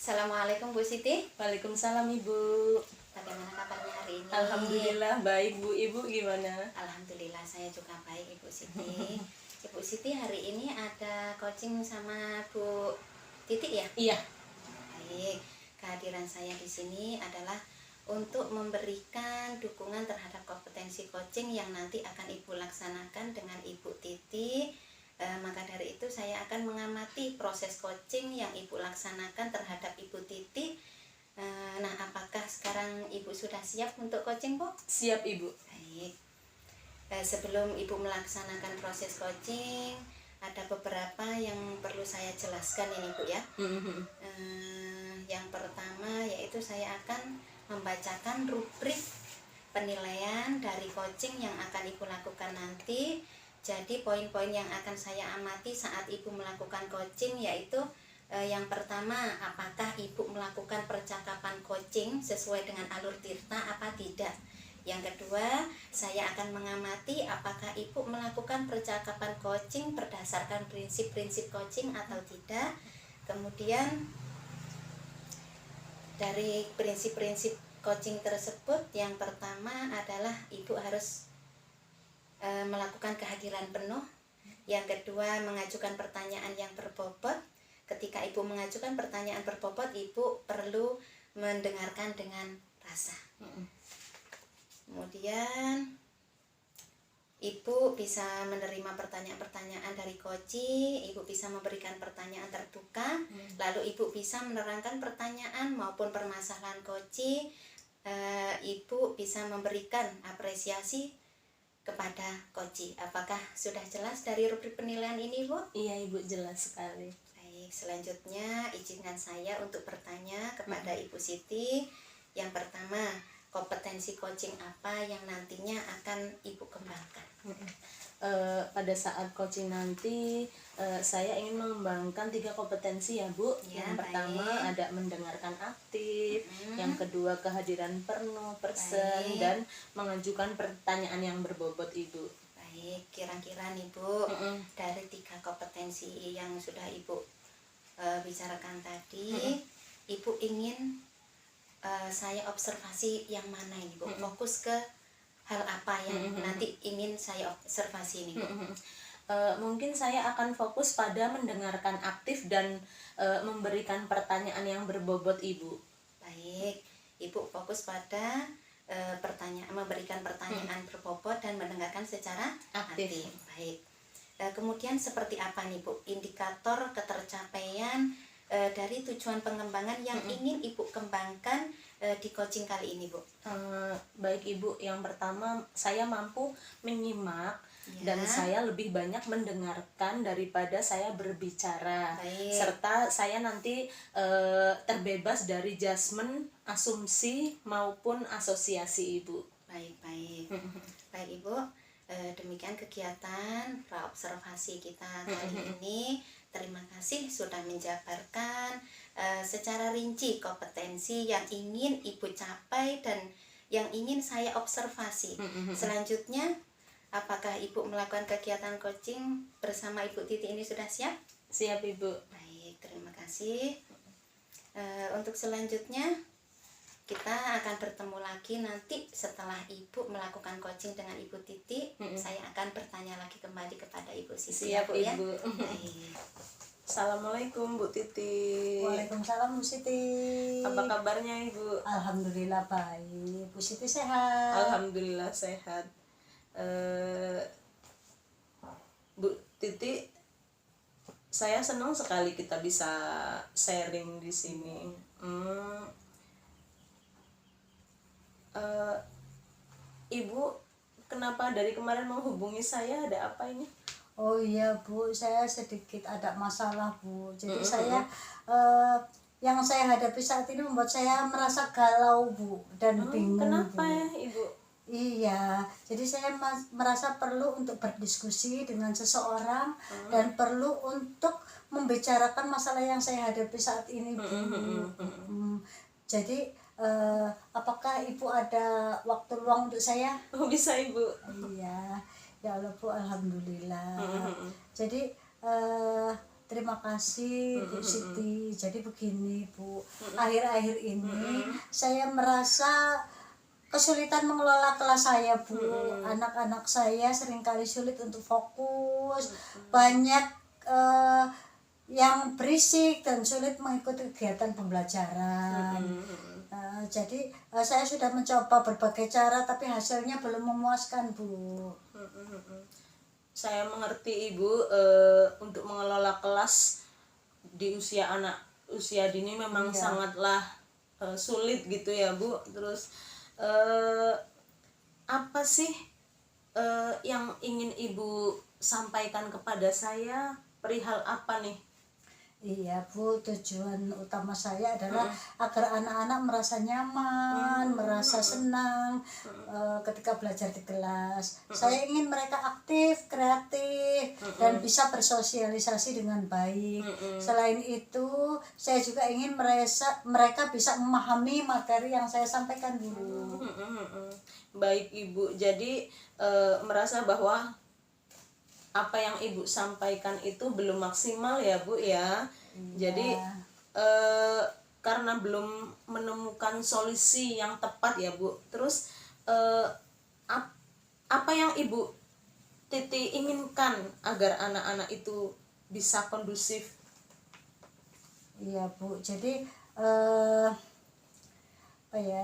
Assalamualaikum Bu Siti. Waalaikumsalam Ibu. Bagaimana kabarnya hari ini? Alhamdulillah baik Bu. Ibu gimana? Alhamdulillah saya juga baik Ibu Siti. Ibu Siti hari ini ada coaching sama Bu Titi ya? Iya. Baik. Kehadiran saya di sini adalah untuk memberikan dukungan terhadap kompetensi coaching yang nanti akan Ibu laksanakan dengan Ibu Titi. Maka dari itu saya akan mengamati proses coaching yang Ibu laksanakan terhadap Ibu Titi. Nah, apakah sekarang Ibu sudah siap untuk coaching, Bu? Siap Ibu. Baik. Sebelum Ibu melaksanakan proses coaching, ada beberapa yang perlu saya jelaskan ini, Bu ya. Yang pertama yaitu saya akan membacakan rubrik penilaian dari coaching yang akan Ibu lakukan nanti. Jadi poin-poin yang akan saya amati saat Ibu melakukan coaching yaitu yang pertama, apakah Ibu melakukan percakapan coaching sesuai dengan alur tirta apa tidak. Yang kedua, saya akan mengamati apakah Ibu melakukan percakapan coaching berdasarkan prinsip-prinsip coaching atau tidak. Kemudian dari prinsip-prinsip coaching tersebut, yang pertama adalah Ibu harus melakukan kehadiran penuh. Yang kedua, mengajukan pertanyaan yang berbobot. Ketika Ibu mengajukan pertanyaan berbobot, Ibu perlu mendengarkan dengan rasa. Kemudian Ibu bisa menerima pertanyaan-pertanyaan dari coach, Ibu bisa memberikan pertanyaan terbuka, lalu Ibu bisa menerangkan pertanyaan maupun permasalahan coach. Ibu bisa memberikan apresiasi kepada coach. Apakah sudah jelas dari rubrik penilaian ini, Bu? Iya Ibu, jelas sekali. Baik, selanjutnya izinkan saya untuk bertanya kepada Ibu Siti. Yang pertama, kompetensi coaching apa yang nantinya akan Ibu kembangkan? Pada saat coaching nanti saya ingin mengembangkan 3 kompetensi ya Bu. Ya, yang pertama baik. ada mendengarkan aktif, yang kedua kehadiran penuh person, Baik. dan mengajukan pertanyaan yang berbobot Ibu. Baik, kira-kira nih Bu, dari 3 kompetensi yang sudah Ibu bicarakan tadi, Ibu ingin saya observasi yang mana ini Bu? Fokus ke hal apa yang nanti ingin saya observasi ini Bu? Mungkin saya akan fokus pada mendengarkan aktif dan memberikan pertanyaan yang berbobot Ibu. Baik, Ibu fokus pada memberikan pertanyaan berbobot dan mendengarkan secara aktif. Baik. Kemudian seperti apa nih Bu indikator ketercapaian dari tujuan pengembangan yang ingin Ibu kembangkan di coaching kali ini, Bu? Baik Ibu, yang pertama saya mampu menyimak dan saya lebih banyak mendengarkan daripada saya berbicara. Baik. Serta saya nanti terbebas dari judgement, asumsi maupun asosiasi Ibu. Baik. Baik Ibu, demikian kegiatan praobservasi kita kali ini. Terima kasih sudah menjabarkan secara rinci kompetensi yang ingin Ibu capai dan yang ingin saya observasi. Selanjutnya, apakah Ibu melakukan kegiatan coaching bersama Ibu Titi ini sudah siap? Siap Ibu. Baik, terima kasih. Untuk selanjutnya, kita akan bertemu lagi nanti setelah Ibu melakukan coaching dengan Ibu Titi. Saya akan bertanya lagi kembali kepada Ibu Siti. Siap Bu, ya? Ibu. Baik. Assalamualaikum Bu Titi. Waalaikumsalam Bu Siti. Apa kabarnya Ibu? Alhamdulillah baik. Bu Siti sehat? Alhamdulillah sehat. Bu Titi, saya senang sekali kita bisa sharing di sini. Ibu, kenapa dari kemarin menghubungi saya? Ada apa ini? Oh iya Bu, saya sedikit ada masalah Bu. Jadi saya yang saya hadapi saat ini membuat saya merasa galau Bu dan bingung. Kenapa Bu. ya Ibu? Iya, jadi saya merasa perlu untuk berdiskusi dengan seseorang dan perlu untuk membicarakan masalah yang saya hadapi saat ini Bu. Jadi apakah Ibu ada waktu luang untuk saya? Oh, bisa Ibu. Iya, ya Allah Bu, alhamdulillah. Jadi terima kasih Bu Siti. Jadi begini Bu, akhir-akhir ini saya merasa kesulitan mengelola kelas saya Bu. Anak-anak saya seringkali sulit untuk fokus, banyak yang berisik dan sulit mengikuti kegiatan pembelajaran. Jadi saya sudah mencoba berbagai cara tapi hasilnya belum memuaskan Bu. Saya mengerti Ibu, untuk mengelola kelas di usia dini memang sangatlah sulit gitu ya Bu. Terus apa sih yang ingin Ibu sampaikan kepada saya, perihal apa nih? Iya Bu, tujuan utama saya adalah agar anak-anak merasa nyaman, merasa senang ketika belajar di kelas. Saya ingin mereka aktif, kreatif, dan bisa bersosialisasi dengan baik. Selain itu, saya juga ingin mereka bisa memahami materi yang saya sampaikan Bu. Baik Ibu, jadi merasa bahwa apa yang Ibu sampaikan itu belum maksimal ya Bu ya. Jadi karena belum menemukan solusi yang tepat ya Bu. Terus apa yang Ibu Titi inginkan agar anak-anak itu bisa kondusif? Iya Bu, jadi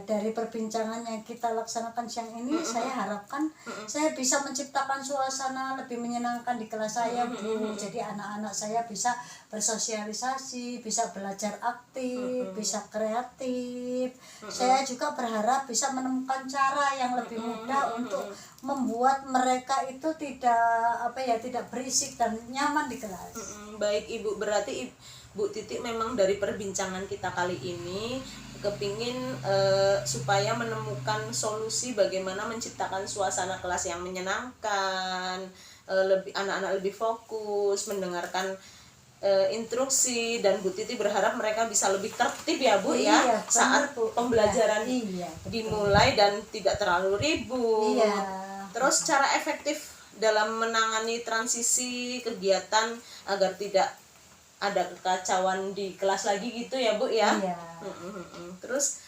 dari perbincangan yang kita laksanakan siang ini, saya harapkan saya bisa menciptakan suasana lebih menyenangkan di kelas saya Bu. Jadi anak-anak saya bisa bersosialisasi, bisa belajar aktif, bisa kreatif. Saya juga berharap bisa menemukan cara yang lebih mudah untuk membuat mereka itu tidak berisik dan nyaman di kelas. Baik Ibu, berarti Bu Titi memang dari perbincangan kita kali ini kepingin supaya menemukan solusi bagaimana menciptakan suasana kelas yang menyenangkan, anak-anak lebih fokus mendengarkan instruksi, dan Bu Titi berharap mereka bisa lebih tertib ya Bu ya saat pembelajaran dimulai dan tidak terlalu ribut. Terus cara efektif dalam menangani transisi kegiatan agar tidak ada kekacauan di kelas lagi gitu ya Bu ya. Terus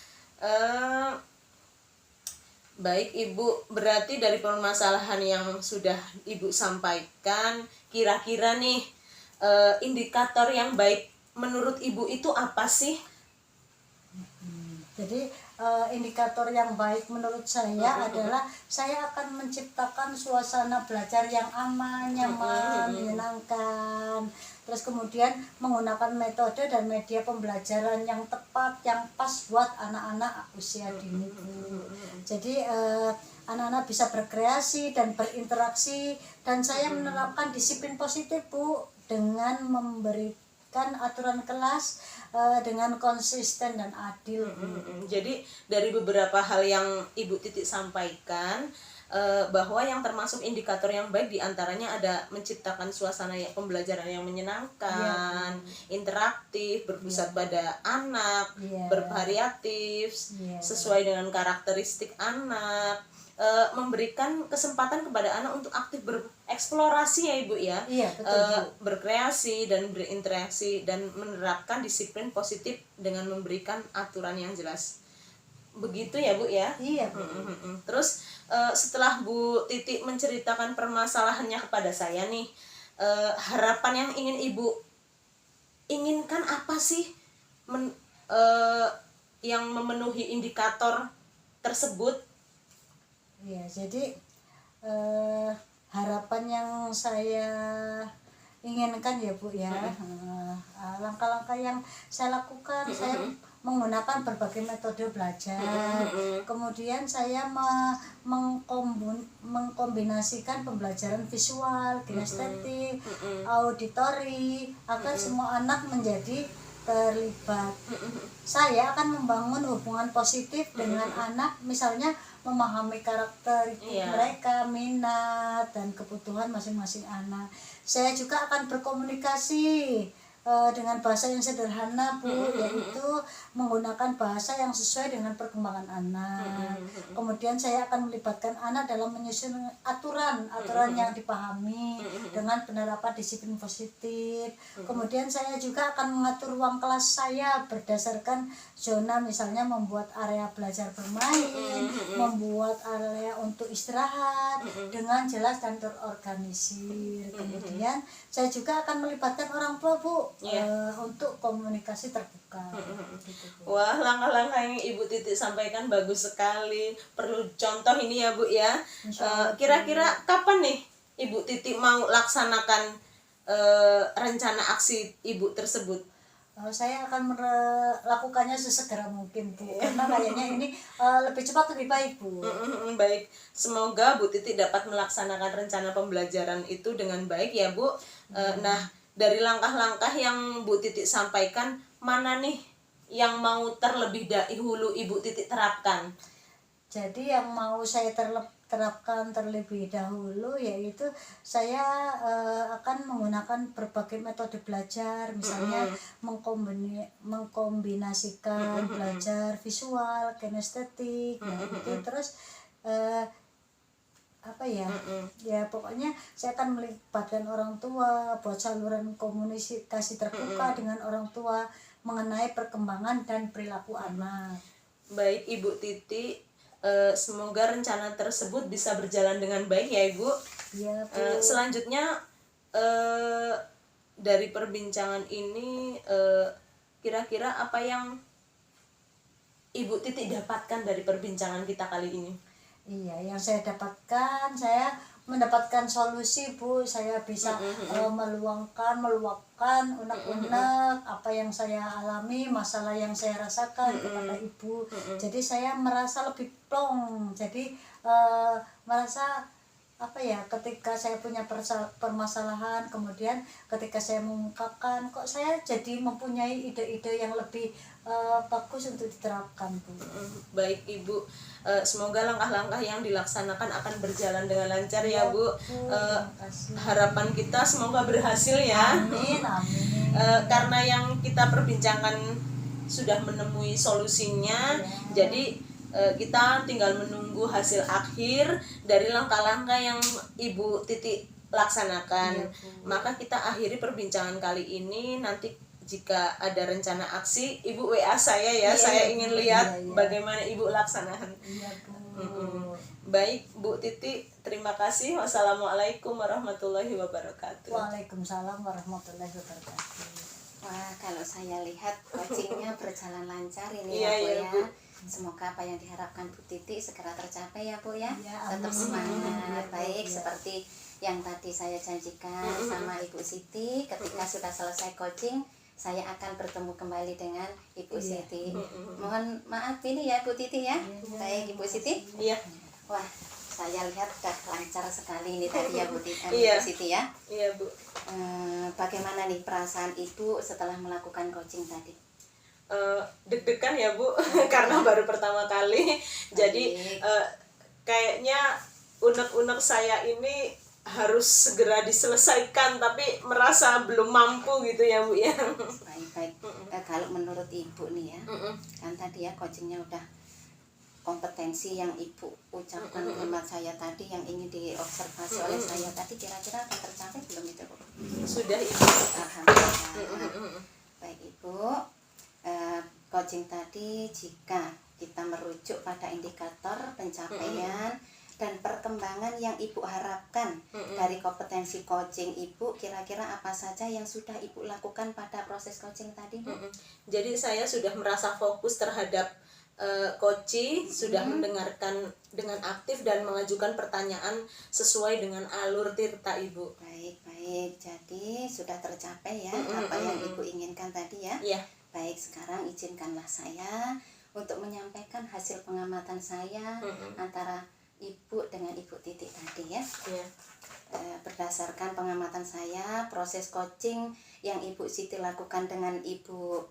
baik Ibu, berarti dari permasalahan yang sudah Ibu sampaikan, kira-kira nih indikator yang baik menurut Ibu itu apa sih? Jadi indikator yang baik menurut saya adalah saya akan menciptakan suasana belajar yang aman, nyaman, menyenangkan. Terus kemudian menggunakan metode dan media pembelajaran yang tepat, yang pas buat anak-anak usia dini Bu. Jadi anak-anak bisa berkreasi dan berinteraksi, dan saya menerapkan disiplin positif Bu dengan memberikan aturan kelas dengan konsisten dan adil. Jadi dari beberapa hal yang Ibu Titi sampaikan, bahwa yang termasuk indikator yang baik diantaranya ada menciptakan suasana pembelajaran yang menyenangkan, interaktif, berpusat pada anak, bervariatif, sesuai dengan karakteristik anak, memberikan kesempatan kepada anak untuk aktif bereksplorasi ya Ibu ya, berkreasi dan berinteraksi, dan menerapkan disiplin positif dengan memberikan aturan yang jelas. Begitu ya Bu ya? Iya Bu. Terus setelah Bu Titi menceritakan permasalahannya kepada saya nih, harapan yang ingin Ibu inginkan apa sih yang memenuhi indikator tersebut? Ya, jadi harapan yang saya inginkan ya Bu ya, langkah-langkah yang saya lakukan, saya menggunakan berbagai metode belajar. Kemudian saya mengkombinasikan pembelajaran visual, kinestetik, auditori, agar semua anak menjadi terlibat. Saya akan membangun hubungan positif dengan anak, misalnya memahami karakteristik mereka, minat dan kebutuhan masing-masing anak. Saya juga akan berkomunikasi dengan bahasa yang sederhana Bu, yaitu menggunakan bahasa yang sesuai dengan perkembangan anak. Kemudian saya akan melibatkan anak dalam menyusun aturan yang dipahami dengan penerapan disiplin positif. Kemudian saya juga akan mengatur ruang kelas saya berdasarkan zona, misalnya membuat area belajar bermain, membuat area untuk istirahat dengan jelas dan terorganisir. Kemudian saya juga akan melibatkan orang tua Bu, untuk komunikasi terbuka. Gitu, Bu. Wah, langkah-langkah yang Ibu Titi sampaikan bagus sekali. Perlu contoh ini ya Bu ya. Kira-kira kapan nih Ibu Titi mau laksanakan rencana aksi Ibu tersebut? Saya akan melakukannya sesegera mungkin Bu, karena kayaknya ini lebih cepat lebih baik Bu. Baik, semoga Bu Titi dapat melaksanakan rencana pembelajaran itu dengan baik ya Bu. Nah, dari langkah-langkah yang Bu Titi sampaikan, mana nih yang mau terlebih dahulu Ibu Titi terapkan? Jadi yang mau saya terapkan terlebih dahulu yaitu saya akan menggunakan berbagai metode belajar, misalnya mengkombinasikan belajar visual, kinestetik, nah itu terus apa ya, ya pokoknya saya akan melibatkan orang tua buat saluran komunikasi terbuka dengan orang tua mengenai perkembangan dan perilaku anak. Baik Ibu Titi, semoga rencana tersebut bisa berjalan dengan baik ya Ibu. Ya, Bu. Selanjutnya dari perbincangan ini, kira-kira apa yang Ibu Titi dapatkan dari perbincangan kita kali ini? Iya, yang saya dapatkan, saya mendapatkan solusi Bu. Saya bisa meluapkan unek-unek apa yang saya alami, masalah yang saya rasakan kepada Ibu. Jadi saya merasa lebih plong. Jadi merasa apa ya, ketika saya punya permasalahan, kemudian ketika saya mengungkapkan, kok saya jadi mempunyai ide-ide yang lebih bagus untuk diterapkan Bu. Baik Ibu, semoga langkah-langkah yang dilaksanakan akan berjalan dengan lancar ya Bu. Harapan kita semoga berhasil ya. Amin, amin. Karena yang kita perbincangkan sudah menemui solusinya, jadi kita tinggal menunggu hasil akhir dari langkah-langkah yang Ibu Titi laksanakan. Maka kita akhiri perbincangan kali ini. Nanti jika ada rencana aksi, Ibu WA saya ya. Saya ingin lihat bagaimana Ibu laksanakan. Iya Bu. Baik Bu Titi, terima kasih. Wassalamualaikum warahmatullahi wabarakatuh. Waalaikumsalam warahmatullahi wabarakatuh. Wah, kalau saya lihat coachingnya berjalan lancar ini Iya, ya Bu iya, ya. Bu. Semoga apa yang diharapkan Bu Titi segera tercapai ya Bu ya. Iya, Tetap amin. semangat. Iya, Baik, iya. seperti yang tadi saya janjikan sama Ibu Siti, ketika sudah selesai coaching, saya akan bertemu kembali dengan Ibu Siti. Mohon maaf ini ya Bu Titi ya. Baik Ibu Siti. Iya. Wah, saya lihat sudah lancar sekali ini tadi ya Bu Titi, Iya. Ibu Siti ya. Iya Bu. Bagaimana nih perasaan Ibu setelah melakukan coaching tadi? Deg-degan ya Bu, karena baru pertama kali. Jadi kayaknya unek-unek saya ini harus segera diselesaikan, tapi merasa belum mampu gitu ya Bu ya. Baik. Kalau menurut Ibu nih ya, kan tadi ya coachingnya udah kompetensi yang Ibu ucapkan hemat saya tadi, yang ingin diobservasi oleh saya tadi, kira-kira akan tercapai belum itu Bu? Sudah Ibu. Alhamdulillah. Baik Ibu, coaching tadi jika kita merujuk pada indikator pencapaian dan perkembangan yang Ibu harapkan dari kompetensi coaching Ibu, kira-kira apa saja yang sudah Ibu lakukan pada proses coaching tadi Bu? Jadi saya sudah merasa fokus terhadap coaching, sudah mendengarkan dengan aktif dan mengajukan pertanyaan sesuai dengan alur tirta Ibu. Baik, jadi sudah tercapai ya apa yang Ibu inginkan tadi ya. Iya. Baik, sekarang izinkanlah saya untuk menyampaikan hasil pengamatan saya antara Ibu dengan Ibu Titi tadi ya. Iya. Berdasarkan pengamatan saya, proses coaching yang Ibu Siti lakukan dengan Ibu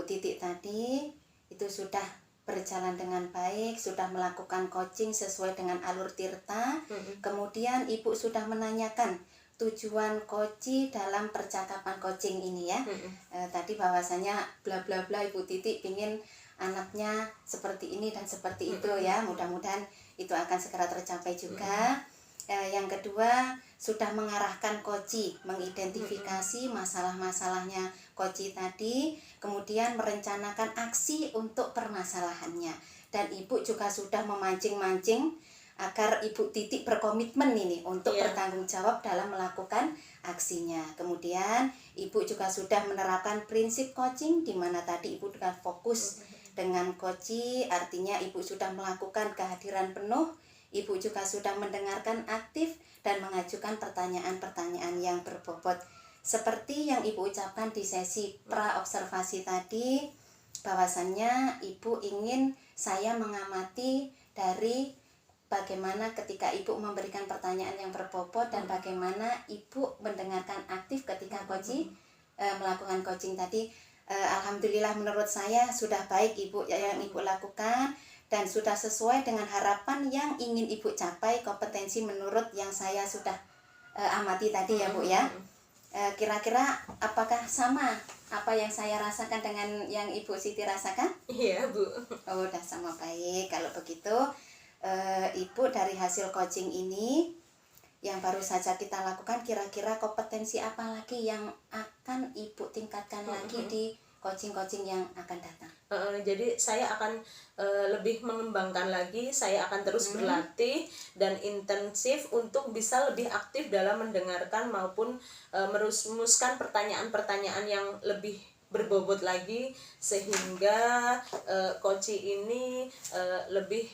Titi tadi itu sudah berjalan dengan baik, sudah melakukan coaching sesuai dengan alur tirta. Kemudian Ibu sudah menanyakan tujuan koci dalam percakapan coaching ini ya. Tadi bahwasanya bla bla bla Ibu Titi pingin anaknya seperti ini dan seperti itu ya. Mudah-mudahan itu akan segera tercapai juga. Yang kedua, sudah mengarahkan koci, mengidentifikasi masalah-masalahnya koci tadi, kemudian merencanakan aksi untuk permasalahannya. Dan Ibu juga sudah memancing-mancing agar Ibu Titi berkomitmen ini untuk bertanggung jawab dalam melakukan aksinya. Kemudian Ibu juga sudah menerapkan prinsip coaching, di mana tadi Ibu dengan fokus dengan koci, artinya Ibu sudah melakukan kehadiran penuh. Ibu juga sudah mendengarkan aktif dan mengajukan pertanyaan-pertanyaan yang berbobot. Seperti yang Ibu ucapkan di sesi pra-observasi tadi, bahwasannya Ibu ingin saya mengamati dari bagaimana ketika Ibu memberikan pertanyaan yang berbobot dan bagaimana Ibu mendengarkan aktif ketika coaching melakukan coaching tadi. Alhamdulillah menurut saya sudah baik Ibu yang Ibu lakukan dan sudah sesuai dengan harapan yang ingin Ibu capai, kompetensi menurut yang saya sudah amati tadi ya Bu ya. Kira-kira apakah sama apa yang saya rasakan dengan yang Ibu Siti rasakan? Iya Bu. Oh, udah sama, baik. Kalau begitu Ibu dari hasil coaching ini yang baru saja kita lakukan, kira-kira kompetensi apa lagi yang akan Ibu tingkatkan lagi di coaching-coaching yang akan datang? Jadi saya akan lebih mengembangkan lagi, saya akan terus berlatih dan intensif untuk bisa lebih aktif dalam mendengarkan maupun merumuskan pertanyaan-pertanyaan yang lebih berbobot lagi, sehingga coaching ini lebih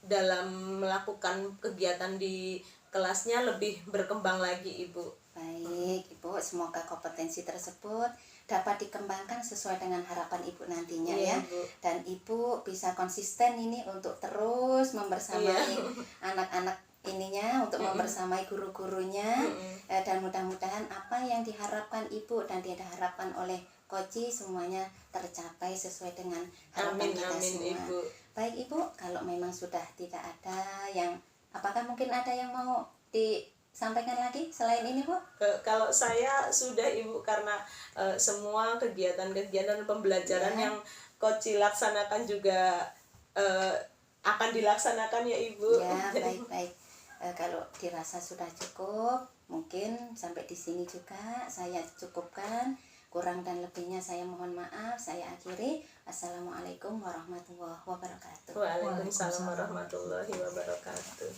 dalam melakukan kegiatan di kelasnya lebih berkembang lagi Ibu. Baik Ibu, semoga kompetensi tersebut dapat dikembangkan sesuai dengan harapan Ibu nantinya ya. Bu. Dan Ibu bisa konsisten ini untuk terus membersamai anak-anak ininya, untuk membersamai guru-gurunya. Dan mudah-mudahan apa yang diharapkan Ibu dan diharapkan oleh Koci semuanya tercapai sesuai dengan harapan kita semua. Ibu. Baik Ibu, kalau memang sudah tidak ada yang, apakah mungkin ada yang mau disampaikan lagi selain ini Bu? Kalau saya sudah Ibu, karena semua kegiatan-kegiatan pembelajaran yang Koci laksanakan juga akan dilaksanakan ya Ibu. Ya, baik-baik. Kalau dirasa sudah cukup, mungkin sampai di sini juga saya cukupkan. Kurang dan lebihnya saya mohon maaf. Saya akhiri. Assalamualaikum warahmatullahi wabarakatuh. Waalaikumsalam warahmatullahi wabarakatuh.